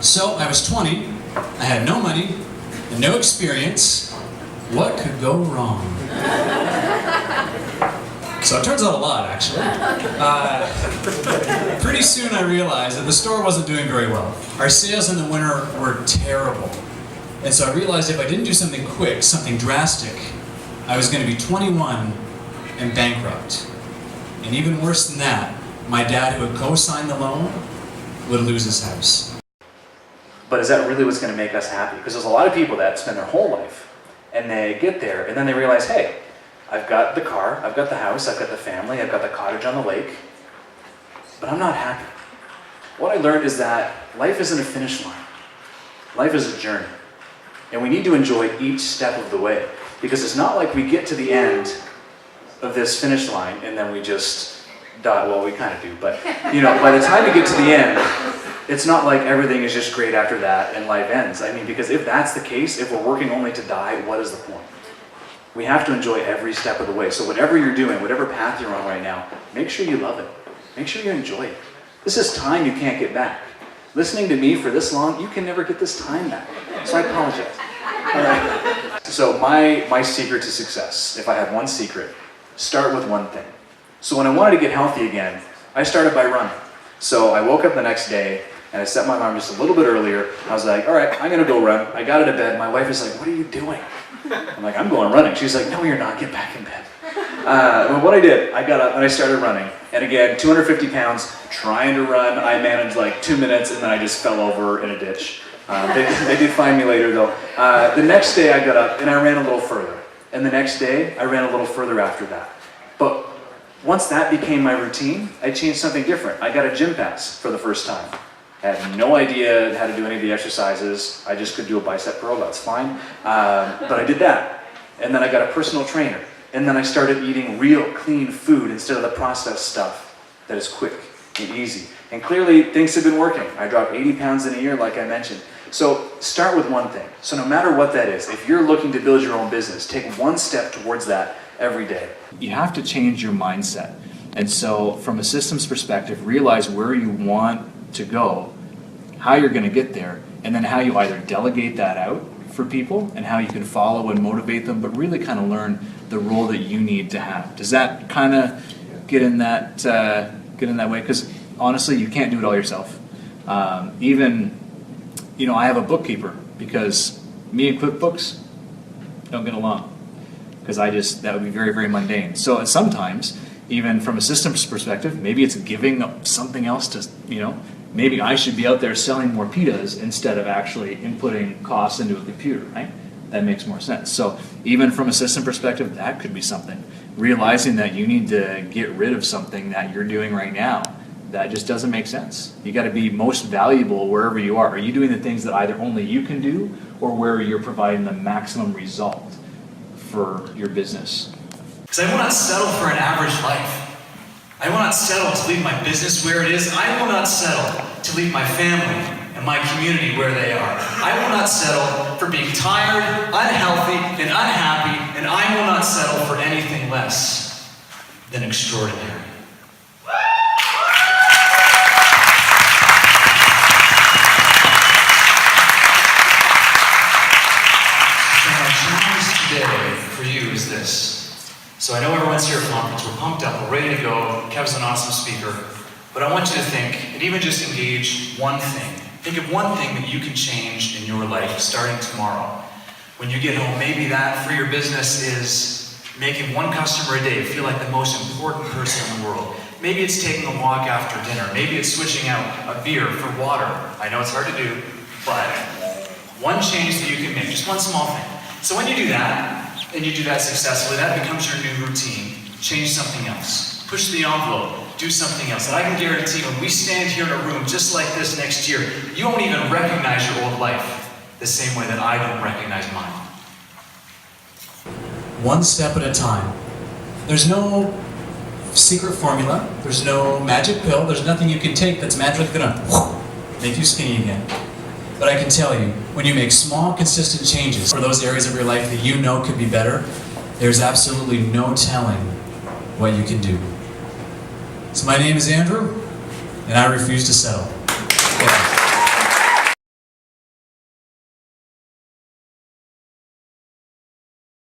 So I was 20, I had no money, and no experience. What could go wrong? So it turns out a lot, actually. Pretty soon I realized that the store wasn't doing very well. Our sales in the winter were terrible. And so I realized if I didn't do something quick, something drastic, I was going to be 21 and bankrupt. And even worse than that, my dad, who had co-signed the loan, would lose his house. But is that really what's going to make us happy? Because there's a lot of people that spend their whole life and they get there and then they realize, hey, I've got the car, I've got the house, I've got the family, I've got the cottage on the lake, but I'm not happy. What I learned is that life isn't a finish line. Life is a journey. And we need to enjoy each step of the way. Because it's not like we get to the end of this finish line and then we just die. Well, we kind of do, but by the time you get to the end, it's not like everything is just great after that and life ends. I mean, because if that's the case, if we're working only to die, what is the point? We have to enjoy every step of the way. So whatever you're doing, whatever path you're on right now, make sure you love it. Make sure you enjoy it. This is time you can't get back. Listening to me for this long, you can never get this time back. So I apologize. All right. So my secret to success, if I had one secret, start with one thing. So when I wanted to get healthy again, I started by running. So I woke up the next day and I set my alarm just a little bit earlier. I was like, all right, I'm gonna go run. I got out of bed. My wife is like, what are you doing? I'm like, I'm going running. She's like, no, you're not. Get back in bed. Well, what I did, I got up and I started running. And again, 250 pounds, trying to run. I managed like 2 minutes and then I just fell over in a ditch. They did find me later though. The next day I got up and I ran a little further. And the next day I ran a little further after that. But once that became my routine, I changed something different. I got a gym pass for the first time. I had no idea how to do any of the exercises. I just could do a bicep curl, that's fine. But I did that. And then I got a personal trainer. And then I started eating real clean food instead of the processed stuff that is quick and easy. And clearly things have been working. I dropped 80 pounds in a year, like I mentioned. So start with one thing. So no matter what that is, if you're looking to build your own business, take one step towards that every day. You have to change your mindset. And so from a systems perspective, realize where you want to go, how you're going to get there, and then how you either delegate that out for people and how you can follow and motivate them, but really kind of learn the role that you need to have. Does that kind of get in that way? Because honestly, you can't do it all yourself. I have a bookkeeper because me and QuickBooks don't get along. Because that would be very, very mundane. So sometimes, even from a systems perspective, maybe it's giving up something else to, maybe I should be out there selling more pitas instead of actually inputting costs into a computer, right? That makes more sense. So even from a system perspective, that could be something. Realizing that you need to get rid of something that you're doing right now that just doesn't make sense. You got to be most valuable wherever you are. Are you doing the things that either only you can do or where you're providing the maximum result for your business? Because I will not settle for an average life. I will not settle to leave my business where it is. I will not settle to leave my family and my community where they are. I will not settle for being tired, unhealthy, and unhappy, and I will not settle for anything less than extraordinary. So my challenge today for you is this. So I know everyone's here at conference, we're pumped up, we're ready to go, Kev's an awesome speaker, but I want you to think, and even just engage one thing. Think of one thing that you can change in your life starting tomorrow. When you get home, maybe that for your business is making one customer a day feel like the most important person in the world. Maybe it's taking a walk after dinner, maybe it's switching out a beer for water. I know it's hard to do, but one change that you can make, just one small thing. So when you do that, and you do that successfully, that becomes your new routine. Change something else. Push the envelope. Do something else. And I can guarantee when we stand here in a room just like this next year, you won't even recognize your old life the same way that I don't recognize mine. One step at a time. There's no secret formula. There's no magic pill. There's nothing you can take that's magically gonna make you skinny again. But I can tell you, when you make small, consistent changes for those areas of your life that you know could be better, there's absolutely no telling what you can do. So my name is Andrew, and I refuse to settle.